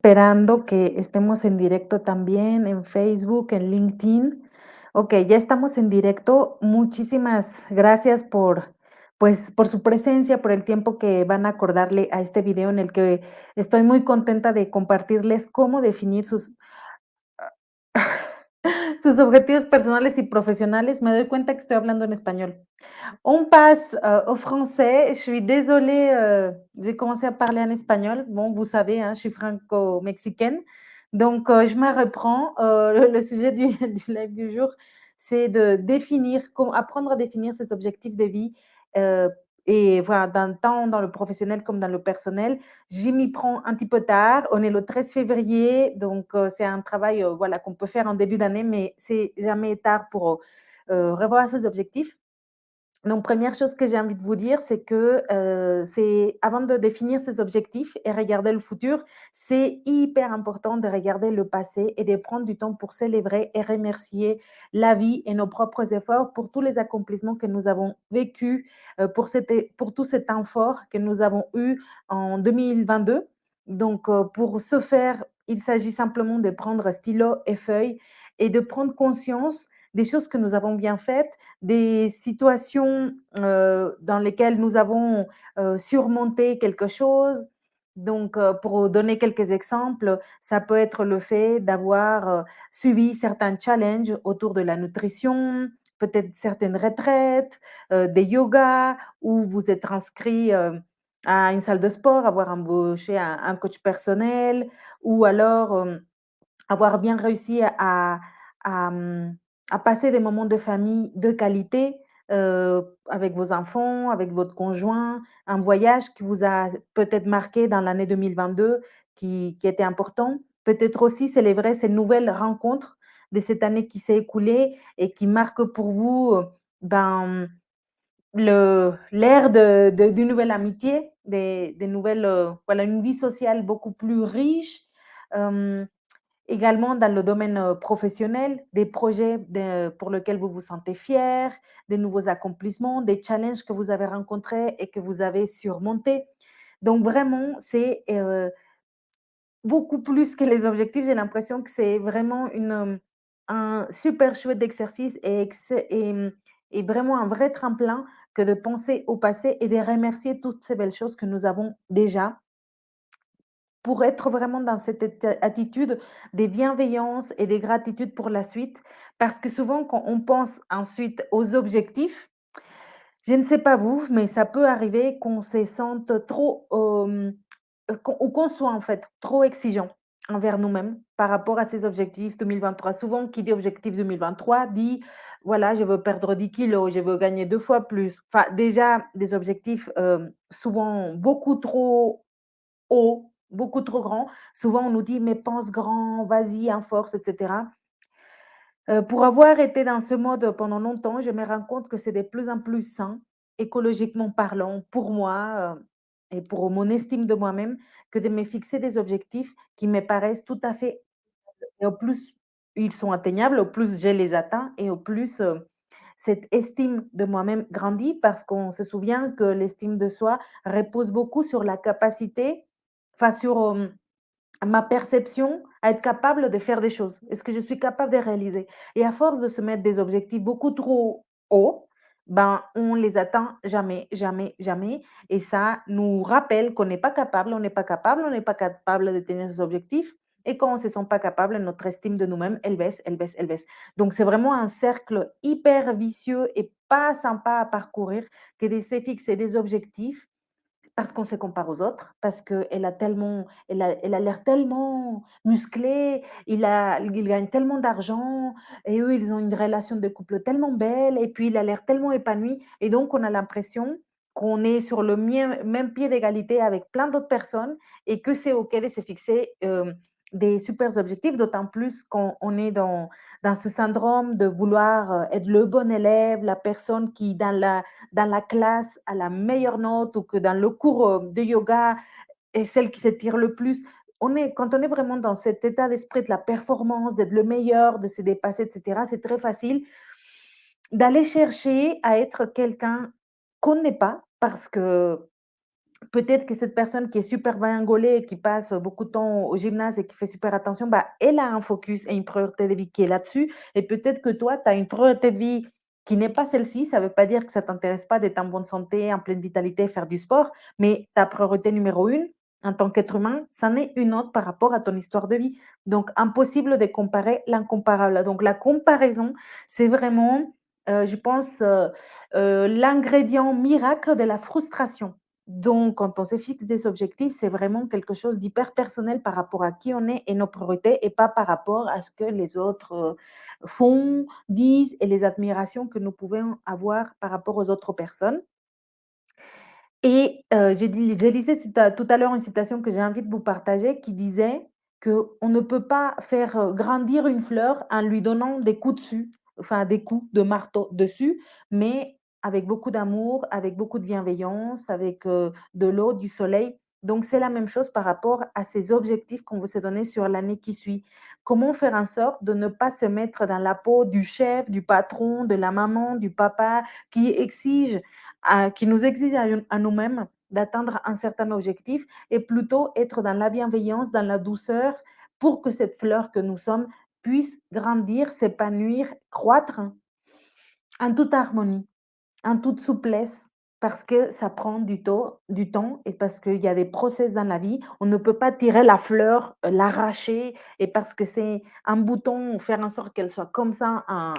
Esperando que estemos en directo también en Facebook, en LinkedIn. Okey, ya estamos en directo. Muchísimas gracias por, pues, por su presencia, por el tiempo que van a acordarle a este video en el que estoy muy contenta de compartirles cómo definir sus sus objetivos personales y profesionales. Me doy cuenta que estoy hablando en español. On passe, au français. Je suis désolée, j'ai commencé à parler en espagnol. Bon, vous savez, hein, je suis franco-mexicaine, donc je me reprends. Le sujet du du live du jour, c'est de définir com apprendre à définir ses objectifs de vie, heu et voilà, tant dans le professionnel comme dans le personnel. Je m'y prends un petit peu tard. On est le 13 février, donc c'est un travail, voilà, qu'on peut faire en début d'année, mais c'est jamais tard pour, revoir ses objectifs. Donc, première chose que j'ai envie de vous dire, c'est que, c'est avant de définir ses objectifs et regarder le futur, c'est hyper important de regarder le passé et de prendre du temps pour célébrer et remercier la vie et nos propres efforts pour tous les accomplissements que nous avons vécus, pour tout ce temps fort que nous avons eu en 2022. Donc, pour ce faire, il s'agit simplement de prendre stylo et feuille et de prendre conscience des choses que nous avons bien faites, des situations, dans lesquelles nous avons, surmonté quelque chose. Donc, pour donner quelques exemples, ça peut être le fait d'avoir, suivi certains challenges autour de la nutrition, peut-être certaines retraites, des yogas ou vous êtes inscrit, à une salle de sport, avoir embauché un coach personnel ou alors, avoir bien réussi à, mmh, à passer des moments de famille de qualité, avec vos enfants, avec votre conjoint, un voyage qui vous a peut-être marqué dans l'année 2022 qui était important. Peut-être aussi célébrer ces nouvelles rencontres de cette année qui s'est écoulée et qui marquent pour vous, ben, l'ère d'une nouvelle amitié, des nouvelles, voilà, une vie sociale beaucoup plus riche. Hem Également dans le domaine, professionnel, des projets pour lesquels vous vous sentez fier, des nouveaux accomplissements, des challenges que vous avez rencontrés et que vous avez surmontés. Donc vraiment, c'est, beaucoup plus que les objectifs. J'ai l'impression que c'est vraiment un super chouette exercice et vraiment un vrai tremplin que de penser au passé et de remercier toutes ces belles choses que nous avons déjà pour être vraiment dans cette attitude de bienveillance et de gratitude pour la suite, parce que souvent quand on pense ensuite aux objectifs, je ne sais pas vous, mais ça peut arriver qu'on se sente trop, qu'on soit en fait trop exigeant envers nous-mêmes par rapport à ces objectifs 2023. Souvent qui dit objectif 2023 dit: «Voilà, je veux perdre 10 kilos, je veux gagner 2 fois plus». Enfin déjà des objectifs, souvent beaucoup trop haut, beaucoup trop grand. Souvent, on nous dit: «Mais pense grand, vas-y, en force» et cetera. Pour avoir été dans ce mode pendant longtemps, je me rends compte que c'est de plus en plus sain, écologiquement parlant, pour moi, et pour mon estime de moi-même, que de me fixer des objectifs qui me paraissent tout à fait et au plus ils sont atteignables, au plus je les atteins et au plus, cette estime de moi-même grandit parce qu'on se souvient que l'estime de soi repose beaucoup sur la capacité, enfin sur, ma perception à être capable de faire des choses. Est-ce que je suis capable de réaliser? Et à force de se mettre des objectifs beaucoup trop hauts, ben, on les atteint jamais, jamais, jamais et ça nous rappelle qu'on n'est pas capable, on n'est pas capable, on n'est pas capable de tenir ces objectifs et quand on ne se sent pas capable, notre estime de nous-mêmes, elle baisse, elle baisse, elle baisse. Donc c'est vraiment un cercle hyper vicieux et pas sympa à parcourir que de se fixer des objectifs parce qu'on se compare aux autres, parce qu'elle a l'air tellement musclée, il gagne tellement d'argent et eux, ils ont une relation de couple tellement belle et puis il a l'air tellement épanoui et donc on a l'impression qu'on est sur le même pied d'égalité avec plein d'autres personnes et que c'est OK de se fixer, des super objectifs, d'autant plus quand on est dans ce syndrome de vouloir, être le bon élève, la personne qui dans la classe à la meilleure note ou que dans le cours, de yoga est celle qui s'étire le plus. Quand on est vraiment dans cet état d'esprit de la performance, d'être le meilleur, de se dépasser et cetera, c'est très facile d'aller chercher à être quelqu'un qu'on n'est pas parce que Peut-être que cette personne qui est super bien gaulée, qui passe beaucoup de temps au gymnase et qui fait super attention, bah, elle a un focus et une priorité de vie qui est là-dessus. Et peut-être que toi, tu as une priorité de vie qui n'est pas celle-ci. Ça ne veut pas dire que ça ne t'intéresse pas d'être en bonne santé, en pleine vitalité, faire du sport, mais ta priorité numéro une, en tant qu'être humain, c'en est une autre par rapport à ton histoire de vie. Donc, impossible de comparer l'incomparable. Donc, la comparaison, c'est vraiment, je pense, l'ingrédient miracle de la frustration. Donc, quand on se fixe des objectifs, c'est vraiment quelque chose d'hyper personnel par rapport à qui on est et nos priorités et pas par rapport à ce que les autres font, disent et les admirations que nous pouvons avoir par rapport aux autres personnes. Et j'ai lisé tout à l'heure une citation que j'ai envie de vous partager qui disait qu'on ne peut pas faire, grandir une fleur en lui donnant des coups dessus, enfin des coups de marteau dessus, mais avec beaucoup d'amour, avec beaucoup de bienveillance, avec, de l'eau, du soleil. Donc c'est la même chose par rapport à ces objectifs qu'on veut se donner sur l'année qui suit. Comment faire en sorte de ne pas se mettre dans la peau du chef, du patron, de la maman, du papa qui nous exige à nous-mêmes d'atteindre un certain objectif et plutôt être dans la bienveillance, dans la douceur, pour que cette fleur que nous sommes puisse grandir, s'épanouir, croître en toute harmonie, en toute souplesse, parce que ça prend du temps et parce qu'il y a des process dans la vie. On ne peut pas tirer la fleur, l'arracher et parce que c'est un bouton, faire en sorte qu'elle soit comme ça en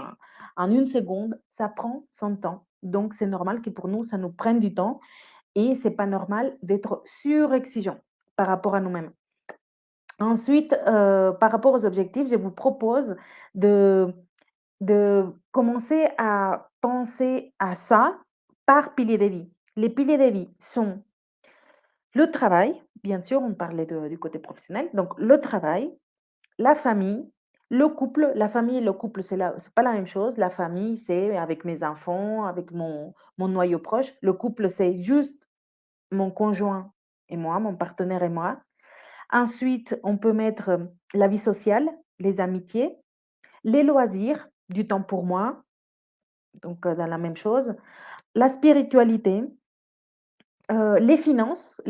1 seconde, ça prend son temps. Donc c'est normal que pour nous, ça nous prenne du temps et c'est pas normal d'être surexigeant par rapport à nous-mêmes. Ensuite, par rapport aux objectifs, je vous propose de commencer à penser à ça par pilier de vie. Les piliers de vie sont le travail, bien sûr, on parlait du côté professionnel, donc le travail, la famille, le couple. La famille et le couple, c'est pas la même chose. La famille, c'est avec mes enfants, avec mon noyau proche. Le couple, c'est juste mon conjoint et moi, mon partenaire et moi. Ensuite, on peut mettre la vie sociale, les amitiés, les loisirs, du temps pour moi, donc dans la même chose. La spiritualité, les finances,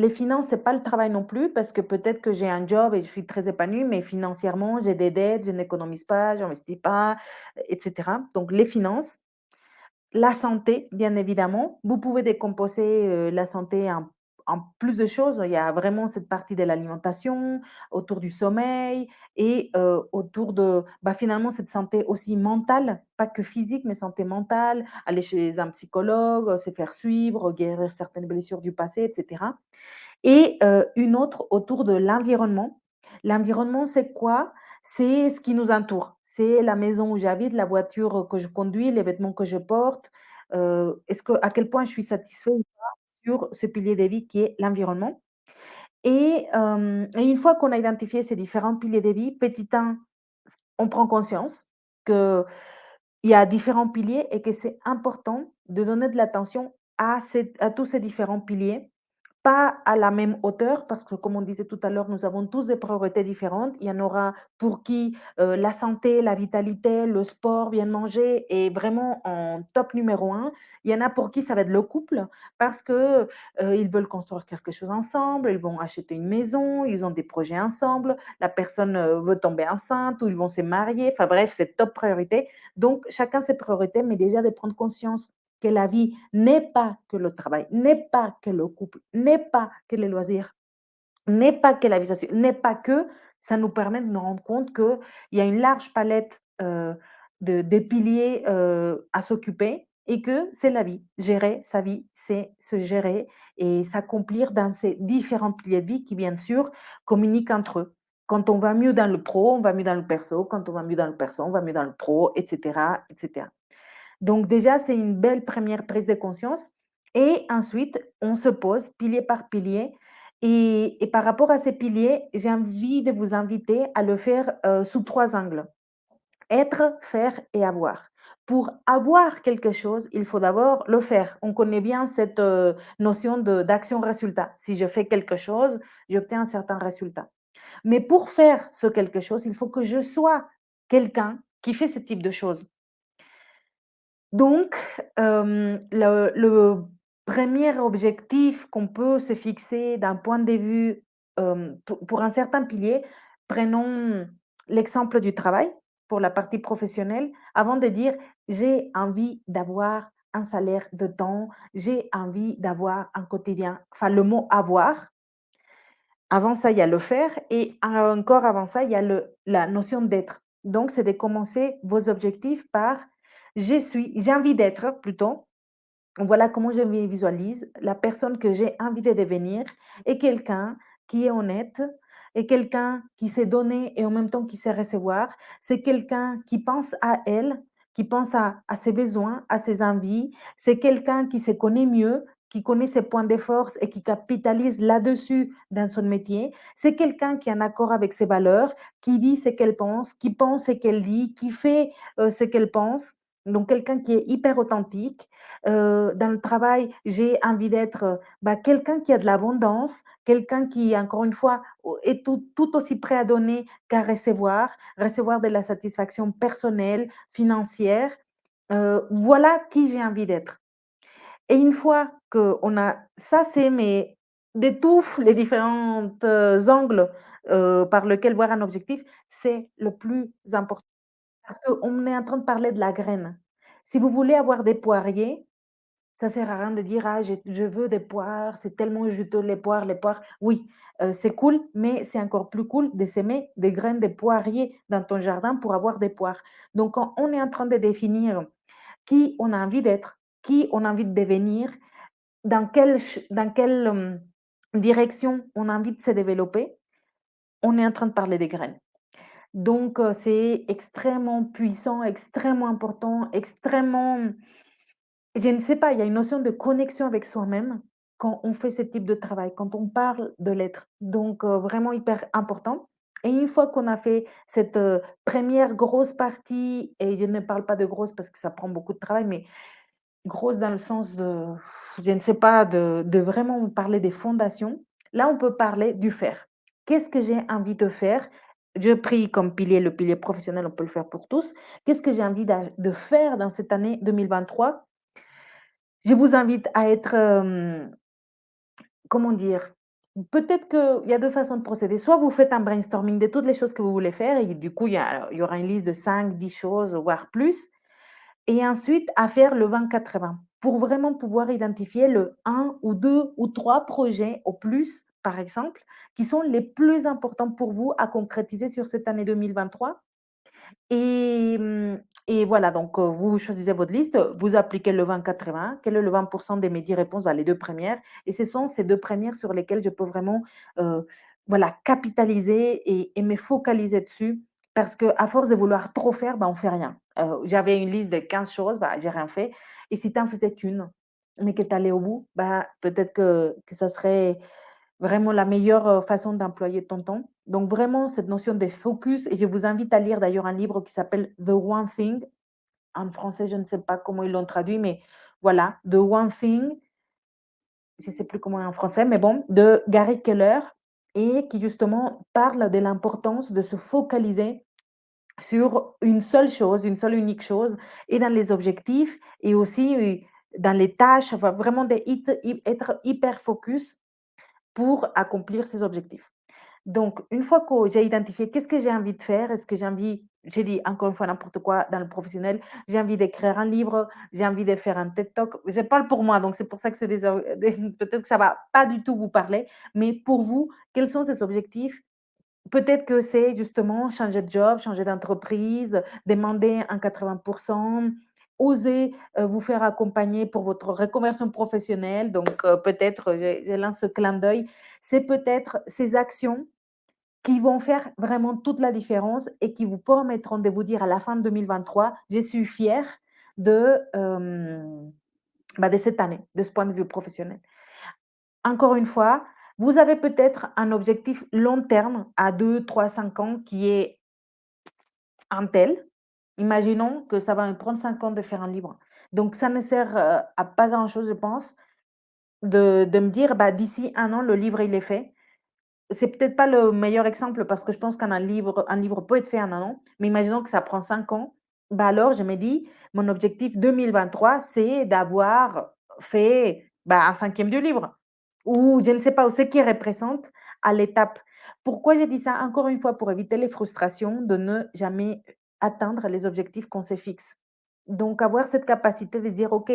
c'est pas le travail non plus parce que peut-être que j'ai un job et je suis très épanouie, mais financièrement, j'ai des dettes, je n'économise pas, j'investis pas, et cetera. Donc les finances. La santé, bien évidemment. Vous pouvez décomposer, la santé en plus de choses. Il y a vraiment cette partie de l'alimentation, autour du sommeil et autour de, bah, finalement, cette santé aussi mentale, pas que physique, mais santé mentale, aller chez un psychologue, se faire suivre, guérir certaines blessures du passé et cetera. Et une autre autour de l'environnement. L'environnement, c'est quoi? C'est ce qui nous entoure. C'est la maison où j'habite, la voiture que je conduis, les vêtements que je porte. Est-ce que à quel point je suis satisfait ou pas sur ce pilier de vie qui est l'environnement. Et une fois qu'on a identifié ces différents piliers de vie, petit 1, on prend conscience qu'il y a différents piliers et que c'est important de donner de l'attention à tous ces différents piliers, pas à la même hauteur, parce que comme on disait tout à l'heure, nous avons tous des priorités différentes. Il y en aura pour qui la santé, la vitalité, le sport, bien manger est vraiment en top numéro un. Il y en a pour qui ça va être le couple, parce que ils veulent construire quelque chose ensemble, ils vont acheter une maison, ils ont des projets ensemble, la personne veut tomber enceinte ou ils vont se marier. Enfin bref, c'est top priorité. Donc chacun ses priorités, mais déjà de prendre conscience que la vie n'est pas que le travail, n'est pas que le couple, n'est pas que les loisirs, n'est pas que la vie sociale, n'est pas que, ça nous permet de nous rendre compte qu'il y a une large palette de piliers à s'occuper et que c'est la vie. Gérer sa vie, c'est se gérer et s'accomplir dans ces différents piliers de vie qui, bien sûr, communiquent entre eux. Quand on va mieux dans le pro, on va mieux dans le perso. Quand on va mieux dans le perso, on va mieux dans le pro, etc., etc. Donc déjà, c'est une belle première prise de conscience et ensuite, on se pose pilier par pilier et par rapport à ces piliers, j'ai envie de vous inviter à le faire, sous 3 angles: être, faire et avoir. Pour avoir quelque chose, il faut d'abord le faire. On connaît bien cette, notion de d'action-résultat. Si je fais quelque chose, j'obtiens un certain résultat. Mais pour faire ce quelque chose, il faut que je sois quelqu'un qui fait ce type de choses. Donc, le 1er objectif qu'on peut se fixer d'un point de vue, pour un certain pilier, prenons l'exemple du travail, pour la partie professionnelle, avant de dire: «J'ai envie d'avoir un salaire de temps, j'ai envie d'avoir un quotidien», enfin le mot «avoir», avant ça, il y a le faire et encore avant ça, il y a la notion d'être. Donc c'est de commencer vos objectifs par: j'ai envie d'être» plutôt. Voilà comment je me visualise. La personne que j'ai envie de devenir est quelqu'un qui est honnête, est quelqu'un qui sait donner et en même temps qui sait recevoir. C'est quelqu'un qui pense à elle, qui pense à ses besoins, à ses envies. C'est quelqu'un qui se connaît mieux, qui connaît ses points de force et qui capitalise là-dessus dans son métier. C'est quelqu'un qui est en accord avec ses valeurs, qui dit ce qu'elle pense, qui pense ce qu'elle dit, qui fait ce qu'elle pense. Donc quelqu'un qui est hyper authentique. Dans le travail, j'ai envie d'être, bah, quelqu'un qui a de l'abondance, quelqu'un qui, encore une fois, est tout aussi prêt à donner qu'à recevoir, recevoir de la satisfaction personnelle, financière. Voilà qui j'ai envie d'être. Et une fois qu'on a ça, c'est mais de tous les différents angles, par lequel voir un objectif, c'est le plus important parce qu'on est en train de parler de la graine. Si vous voulez avoir des poiriers, ça sert à rien de dire: «Ah, je veux des poires, c'est tellement juteux les poires, les poires». Oui, c'est cool, mais c'est encore plus cool de semer des graines de poirier dans ton jardin pour avoir des poires. Donc quand on est en train de définir qui on a envie d'être, qui on a envie de devenir, dans quelle direction on a envie de se développer, on est en train de parler des graines. Donc c'est extrêmement puissant, extrêmement important, extrêmement je ne sais pas, il y a une notion de connexion avec soi-même quand on fait ce type de travail, quand on parle de l'être. Donc vraiment hyper important et une fois qu'on a fait cette, 1re grosse partie et je ne parle pas de grosse parce que ça prend beaucoup de travail, mais grosse dans le sens de, je ne sais pas, de vraiment parler des fondations. Là, on peut parler du faire. Qu'est-ce que j'ai envie de faire? Je pris comme pilier le pilier professionnel, on peut le faire pour tous. Qu'est-ce que j'ai envie de faire dans cette année 2023? Je vous invite à être, comment dire? Peut-être qu'il y a 2 façons de procéder. Soit vous faites un brainstorming de toutes les choses que vous voulez faire et du coup, il y aura une liste de 5, 10 choses, voire plus. Et ensuite à faire le 20-80 pour vraiment pouvoir identifier le un ou 2 ou 3 projets au plus, par exemple, qui sont les plus importants pour vous à concrétiser sur cette année 2023 et et voilà, donc vous choisissez votre liste, vous appliquez le 20-80. Quel est le 20 de mes 10 réponses? Bah, les 2 premières et ce sont ces 2 premières sur lesquelles je peux vraiment, heu, voilà, capitaliser et me focaliser dessus parce qu'à force de vouloir trop faire, bah, on fait rien. J'avais une liste de 15 choses, bah, j'ai rien fait et si tu en faisais qu'1 mais que tu allais au bout, bah, peut-être que ça serait vraiment la meilleure, façon d'employer ton temps. Donc vraiment cette notion de focus et je vous invite à lire d'ailleurs un livre qui s'appelle The One Thing. En français, je ne sais pas comment ils l'ont traduit, mais voilà, The One Thing, je ne sais plus comment en français, mais bon, de Gary Keller et qui justement parle de l'importance de se focaliser sur une seule chose, une seule unique chose et dans les objectifs et aussi, dans les tâches, enfin vraiment être hyper focus pour accomplir ses objectifs. Donc, une fois que j'ai identifié qu'est-ce que j'ai envie de faire, est-ce que j'ai dit encore une fois n'importe quoi dans le professionnel, j'ai envie d'écrire un livre, j'ai envie de faire un TED Talk. Je parle pour moi, donc c'est pour ça que c'est peut-être que ça va pas du tout vous parler, mais pour vous, quels sont ces objectifs? Peut-être que c'est justement changer de job, changer d'entreprise, demander un 80%, oser, vous faire accompagner pour votre reconversion professionnelle. Donc, peut-être, je lance ce clin d'œil, c'est peut-être ces actions qui vont faire vraiment toute la différence et qui vous permettront de vous dire à la fin de 2023: «Je suis fière de, bah, de cette année, de ce point de vue professionnel». Encore une fois, vous avez peut-être un objectif long terme à 2, 3, 5 ans qui est un tel. Imaginons que ça va me prendre 5 ans de faire un livre. Donc ça ne sert, à pas grand-chose, je pense, de me dire: «Bah, d'ici 1 an, le livre, il est fait». C'est peut-être pas le meilleur exemple parce que je pense qu'un livre peut être fait en 1 an, mais imaginons que ça prend 5 ans, bah, alors je me dis: «Mon objectif 2023, c'est d'avoir fait bah, un cinquième du livre ou je ne sais pas, ou ce qui représente à l'étape. Pourquoi j'ai dit ça? Encore une fois, pour éviter les frustrations de ne jamais atteindre les objectifs qu'on se fixe. Donc avoir cette capacité de dire: «OK,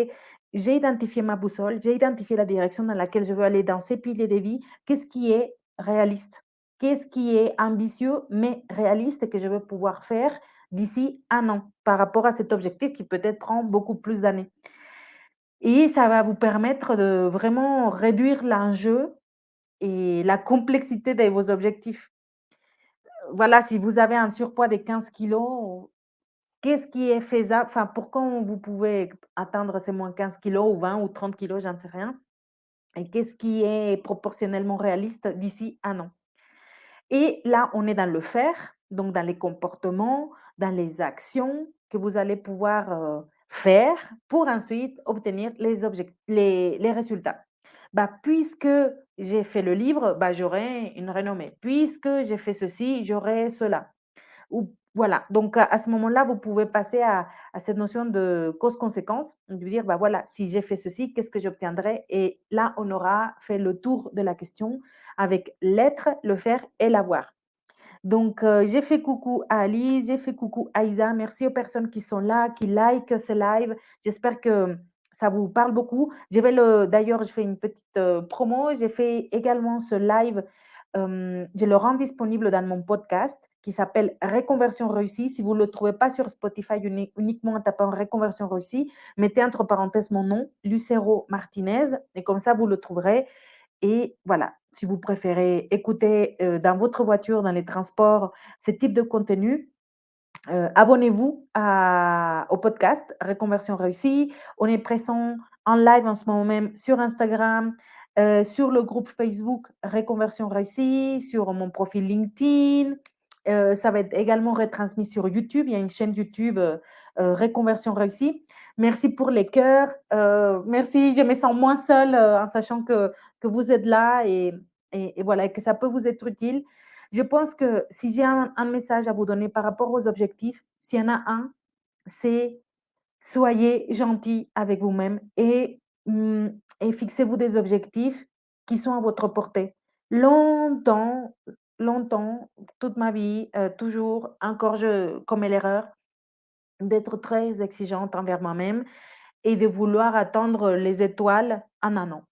j'ai identifié ma boussole, j'ai identifié la direction dans laquelle je veux aller dans ces piliers de vie. Qu'est-ce qui est réaliste? Qu'est-ce qui est ambitieux mais réaliste et que je vais pouvoir faire d'ici un an par rapport à cet objectif qui peut-être prend beaucoup plus d'années?» Et ça va vous permettre de vraiment réduire l'enjeu et la complexité de vos objectifs. Voilà, si vous avez un surpoids de 15 kilos, qu'est-ce qui est faisable? Enfin, pour quand vous pouvez atteindre ces moins 15 kilos ou 20 ou 30 kilos, j'en sais rien. Et qu'est-ce qui est proportionnellement réaliste d'ici un an? Et là, on est dans le faire, donc dans les comportements, dans les actions que vous allez pouvoir, faire pour ensuite obtenir les résultats. Bah, puisque j'ai fait le livre, bah, j'aurai une renommée. Puisque j'ai fait ceci, j'aurai cela. Ou voilà, donc à ce moment-là, vous pouvez passer à cette notion de cause-conséquence, de dire: «Bah, voilà, si j'ai fait ceci, qu'est-ce que j'obtiendrai?» Et là, on aura fait le tour de la question avec l'être, le faire et l'avoir. Donc, j'ai fait coucou à Alice, j'ai fait coucou à Isa. Merci aux personnes qui sont là, qui like ce live. J'espère que ça vous parle beaucoup. D'ailleurs, je fais une petite, promo. J'ai fait également ce live, je le rends disponible dans mon podcast qui s'appelle «Reconversion réussie». Si vous ne le trouvez pas sur Spotify uniquement en tapant «Reconversion réussie», mettez entre parenthèses mon nom, Lucero Martinez, et comme ça vous le trouverez. Et voilà, si vous préférez écouter, dans votre voiture, dans les transports, ce type de contenu, abonnez-vous au podcast Reconversion réussie. On est présent en live en ce moment même sur Instagram, sur le groupe Facebook Reconversion réussie, sur mon profil LinkedIn. Ça va être également retransmis sur YouTube. Il y a une chaîne YouTube, Reconversion réussie. Merci pour les cœurs. Merci, je me sens moins seule, en sachant que vous êtes là et voilà, et que ça peut vous être utile. Je pense que si j'ai un message à vous donner par rapport aux objectifs, s'il y en a un, c'est soyez gentil avec vous-même et fixez-vous des objectifs qui sont à votre portée. Longtemps, longtemps, toute ma vie, toujours, encore je commets l'erreur d'être très exigeante envers moi-même et de vouloir atteindre les étoiles en un an.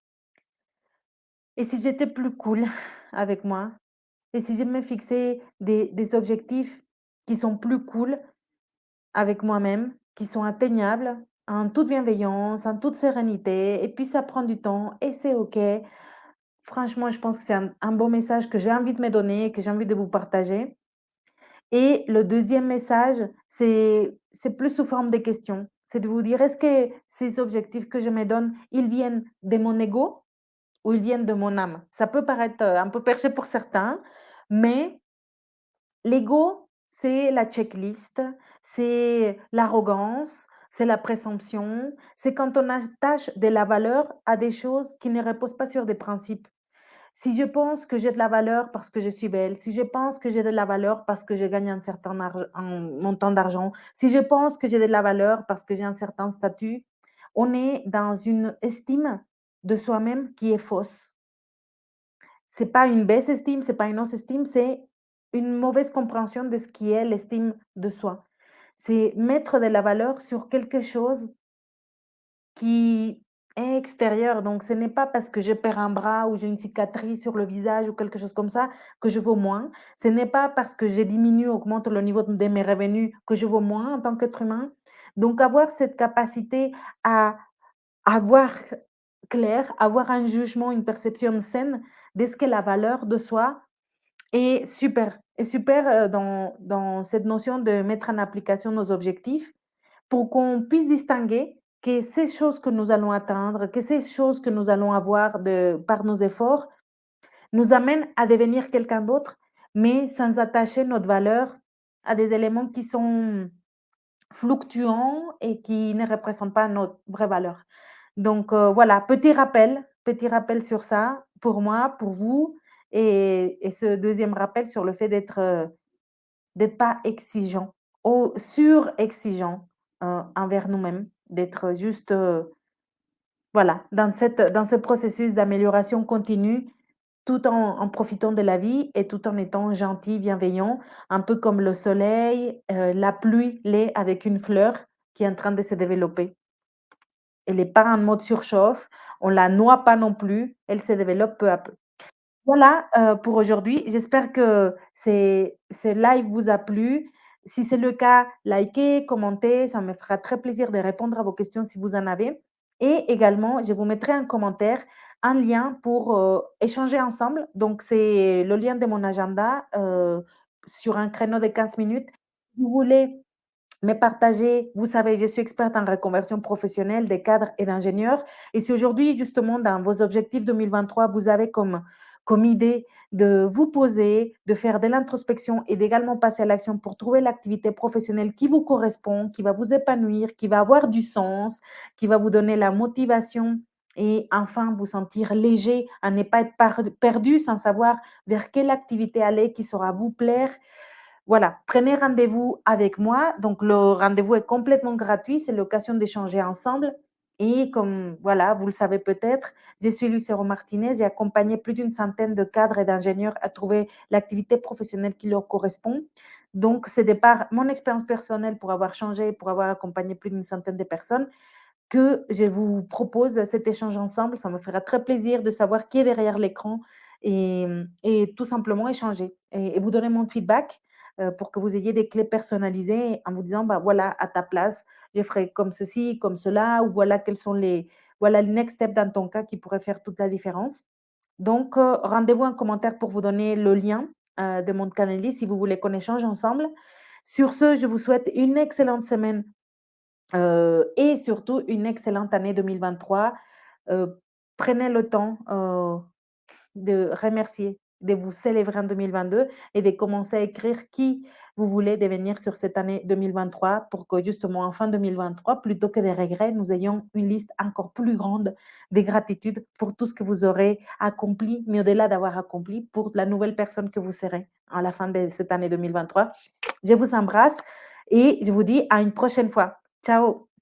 Et si j'étais plus cool avec moi, et si je me fixais des objectifs qui sont plus cool avec moi-même, qui sont atteignables, en toute bienveillance, en toute sérénité, et puis ça prend du temps et c'est OK. Franchement, je pense que c'est un bon message que j'ai envie de me donner, que j'ai envie de vous partager. Et le deuxième message, c'est plus sous forme de questions. C'est de vous dire: «Est-ce que ces objectifs que je me donne, ils viennent de mon ego ou ils viennent de mon âme?» Ça peut paraître, un peu perché pour certains, mais l'ego, c'est la checklist, c'est l'arrogance, c'est la présomption, c'est quand on attache de la valeur à des choses qui ne reposent pas sur des principes. Si je pense que j'ai de la valeur parce que je suis belle, si je pense que j'ai de la valeur parce que je gagne un montant d'argent, si je pense que j'ai de la valeur parce que j'ai un certain statut, on est dans une estime de soi-même qui est fausse. C'est pas une baisse estime, c'est pas une hausse estime, c'est une mauvaise compréhension de ce qui est l'estime de soi. C'est mettre de la valeur sur quelque chose qui est extérieur. Donc ce n'est pas parce que je perds un bras ou j'ai une cicatrice sur le visage ou quelque chose comme ça que je vaux moins. Ce n'est pas parce que je diminue, augmente le niveau de mes revenus que je vaux moins en tant qu'être humain. Donc avoir cette capacité à avoir clair, avoir un jugement, une perception saine de ce qu'est la valeur de soi est super, dans cette notion de mettre en application nos objectifs pour qu'on puisse distinguer que ces choses que nous allons atteindre, que ces choses que nous allons avoir par nos efforts, nous amènent à devenir quelqu'un d'autre, mais sans attacher notre valeur à des éléments qui sont fluctuants et qui ne représentent pas notre vraie valeur. Donc, voilà, petit rappel sur ça, pour moi, pour vous et ce deuxième rappel sur le fait d'être pas exigeant, sur-exigeant, envers nous-mêmes, d'être juste, voilà, dans ce processus d'amélioration continue, tout en profitant de la vie et tout en étant gentil, bienveillant, un peu comme le soleil, la pluie l'est avec une fleur qui est en train de se développer. Elle est pas en mode surchauffe, on la noie pas non plus, elle se développe peu à peu. Voilà, pour aujourd'hui. J'espère que ce live vous a plu. Si c'est le cas, likez, commentez, ça me fera très plaisir de répondre à vos questions si vous en avez. Et également, je vous mettrai en commentaire un lien pour, échanger ensemble. Donc c'est le lien de mon agenda, sur un créneau de 15 minutes. Vous voulez me partager, vous savez, je suis experte en reconversion professionnelle des cadres et d'ingénieurs. Et si aujourd'hui, justement, dans vos objectifs 2023, vous avez comme idée de vous poser, de faire de l'introspection et d'également passer à l'action pour trouver l'activité professionnelle qui vous correspond, qui va vous épanouir, qui va avoir du sens, qui va vous donner la motivation et enfin vous sentir léger, à ne pas être perdu sans savoir vers quelle activité aller qui saura vous plaire, voilà, prenez rendez-vous avec moi. Donc, le rendez-vous est complètement gratuit. C'est l'occasion d'échanger ensemble. Et comme, voilà, vous le savez peut-être, je suis Lucero Martinez. J'ai accompagné plus d'une centaine de cadres et d'ingénieurs à trouver l'activité professionnelle qui leur correspond. Donc, c'est de par mon expérience personnelle pour avoir changé, pour avoir accompagné plus d'une centaine de personnes que je vous propose cet échange ensemble. Ça me fera très plaisir de savoir qui est derrière l'écran et tout simplement échanger et vous donner mon feedback, pour que vous ayez des clés personnalisées en vous disant: «Bah, voilà, à ta place, je ferai comme ceci, comme cela» ou voilà quels sont les voilà le next step dans ton cas qui pourrait faire toute la différence. Donc, rendez-vous en commentaire pour vous donner le lien, de mon Calendly si vous voulez qu'on échange ensemble. Sur ce, je vous souhaite une excellente semaine et surtout une excellente année 2023. Prenez le temps, de remercier, de vous célébrer en 2022 et de commencer à écrire qui vous voulez devenir sur cette année 2023 pour que justement en fin 2023, plutôt que des regrets, nous ayons une liste encore plus grande de gratitude pour tout ce que vous aurez accompli, mais au-delà d'avoir accompli, pour la nouvelle personne que vous serez à la fin de cette année 2023. Je vous embrasse et je vous dis à une prochaine fois. Ciao.